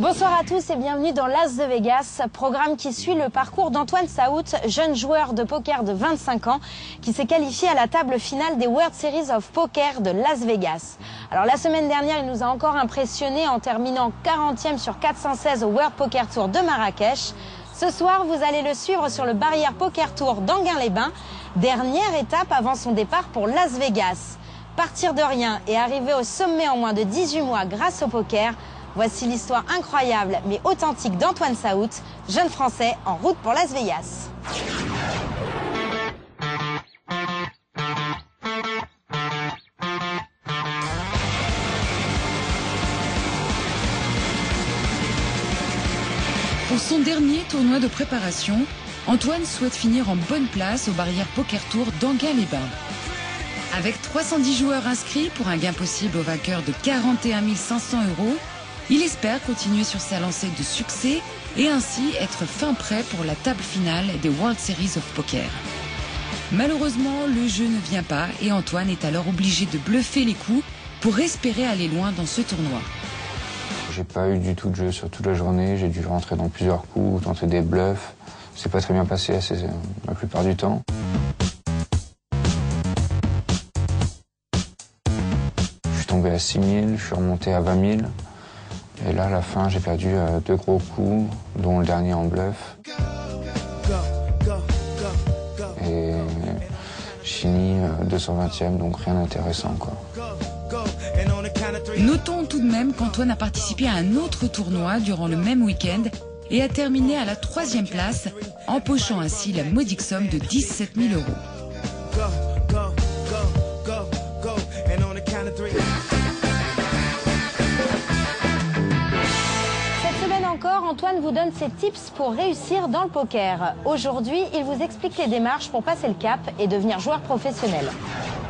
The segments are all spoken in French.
Bonsoir à tous et bienvenue dans l'As de Vegas, programme qui suit le parcours d'Antoine Saout, jeune joueur de poker de 25 ans qui s'est qualifié à la table finale des World Series of Poker de Las Vegas. Alors la semaine dernière, il nous a encore impressionné en terminant 40e sur 416 au World Poker Tour de Marrakech. Ce soir, vous allez le suivre sur le Barrière Poker Tour d'Anguin-les-Bains, dernière étape avant son départ pour Las Vegas. Partir de rien et arriver au sommet en moins de 18 mois grâce au poker, voici l'histoire incroyable mais authentique d'Antoine Saout, jeune Français en route pour Las Vegas. Pour son dernier tournoi de préparation, Antoine souhaite finir en bonne place au Barrière Poker Tour d'Anguin-les-Bains. Avec 310 joueurs inscrits pour un gain possible au vainqueur de 41 500 €, il espère continuer sur sa lancée de succès et ainsi être fin prêt pour la table finale des World Series of Poker. Malheureusement, le jeu ne vient pas et Antoine est alors obligé de bluffer les coups pour espérer aller loin dans ce tournoi. J'ai pas eu du tout de jeu sur toute la journée, j'ai dû rentrer dans plusieurs coups, tenter des bluffs. C'est pas très bien passé la plupart du temps. Je suis tombé à 6 000, je suis remonté à 20 000. Et là, à la fin, j'ai perdu 2 gros coups, dont le dernier en bluff. Et je finis 220e, donc rien d'intéressant, quoi. Notons tout de même qu'Antoine a participé à un autre tournoi durant le même week-end et a terminé à la 3e place, empochant ainsi la modique somme de 17 000 €. Encore, Antoine vous donne ses tips pour réussir dans le poker. Aujourd'hui, il vous explique les démarches pour passer le cap et devenir joueur professionnel.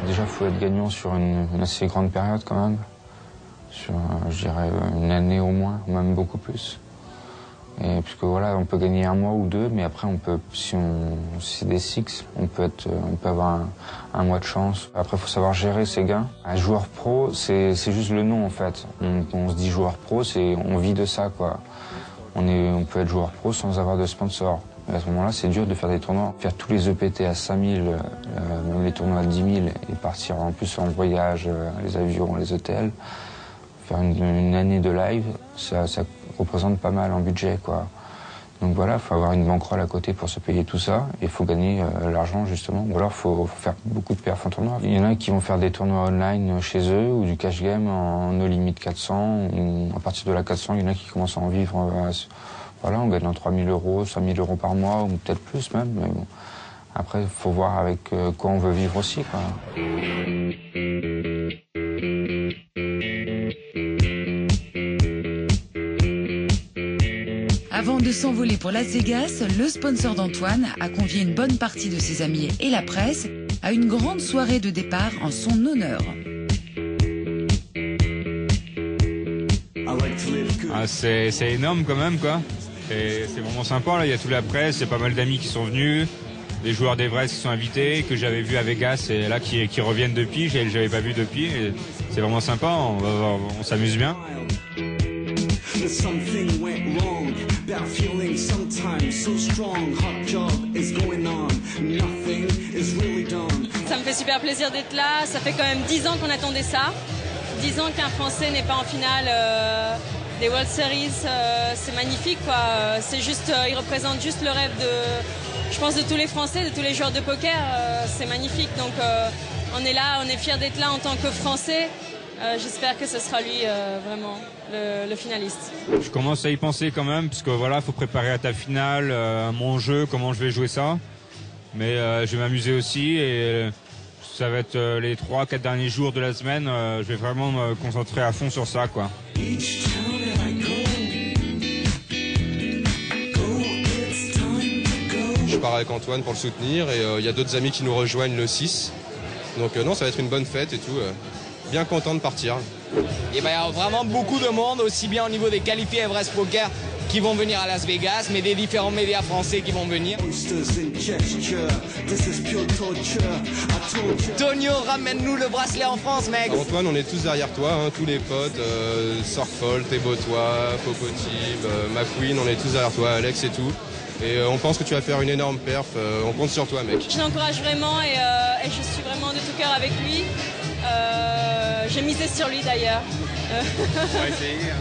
Déjà, il faut être gagnant sur une assez grande période quand même. Sur, je dirais, une année au moins, même beaucoup plus. Et puisque voilà, on peut gagner 1 mois ou 2, mais après, on peut, si c'est des six, on peut avoir un mois de chance. Après, il faut savoir gérer ses gains. Un joueur pro, c'est juste le nom en fait. On se dit joueur pro, on vit de ça, quoi. On peut être joueur pro sans avoir de sponsor. Et à ce moment-là, c'est dur de faire des tournois. Faire tous les EPT à 5 000, même les tournois à 10 000, et partir en plus en voyage, les avions, les hôtels. Faire une année de live, ça représente pas mal en budget, quoi. Donc voilà, il faut avoir une bankroll à côté pour se payer tout ça. Et il faut gagner l'argent, justement. Ou alors, il faut faire beaucoup de perfs en tournoi. Il y en a qui vont faire des tournois online chez eux ou du cash game en no limit 400. Ou à partir de la 400, il y en a qui commencent à en vivre voilà, en gagnant 3 000 €, 5 000 € par mois, ou peut-être plus même. Mais bon. Après, il faut voir avec quoi on veut vivre aussi, quoi. Avant de s'envoler pour Las Vegas, le sponsor d'Antoine a convié une bonne partie de ses amis et la presse à une grande soirée de départ en son honneur. Ah, c'est énorme quand même, quoi. C'est vraiment sympa, là. Il y a toute la presse, il y a pas mal d'amis qui sont venus, des joueurs d'Everest qui sont invités, que j'avais vus à Vegas et là qui reviennent depuis, j'avais pas vu depuis. C'est vraiment sympa, on s'amuse bien. Ça me fait super plaisir d'être là, ça fait quand même 10 ans qu'on attendait ça. 10 ans qu'un Français n'est pas en finale des World Series, c'est magnifique, quoi. C'est juste, il représente juste le rêve je pense, de tous les Français, de tous les joueurs de poker. C'est magnifique, donc on est là, on est fiers d'être là en tant que Français. J'espère que ce sera lui vraiment le finaliste. Je commence à y penser quand même, parce que voilà, faut préparer à ta finale, mon jeu, comment je vais jouer ça. Mais je vais m'amuser aussi et ça va être les 3-4 derniers jours de la semaine. Je vais vraiment me concentrer à fond sur ça, quoi. Je pars avec Antoine pour le soutenir et il y a d'autres amis qui nous rejoignent le 6. Donc non, ça va être une bonne fête et tout. Bien content de partir. Il va y avoir vraiment beaucoup de monde, aussi bien au niveau des qualifiés Everest Poker qui vont venir à Las Vegas, mais des différents médias français qui vont venir. Tonio, ramène-nous le bracelet en France, mec. Antoine, on est tous derrière toi, hein, tous les potes, Sorfol, Thébotois, Popotib, McQueen, on est tous derrière toi, Alex et tout. Et on pense que tu vas faire une énorme perf, on compte sur toi, mec. Je l'encourage vraiment et je suis vraiment de tout cœur avec lui. J'ai misé sur lui d'ailleurs. On va essayer.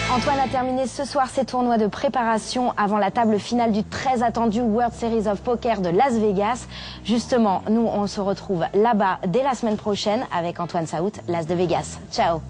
Antoine a terminé ce soir ses tournois de préparation avant la table finale du très attendu World Series of Poker de Las Vegas. Justement, nous, on se retrouve là-bas dès la semaine prochaine avec Antoine Saout, l'As de Vegas. Ciao!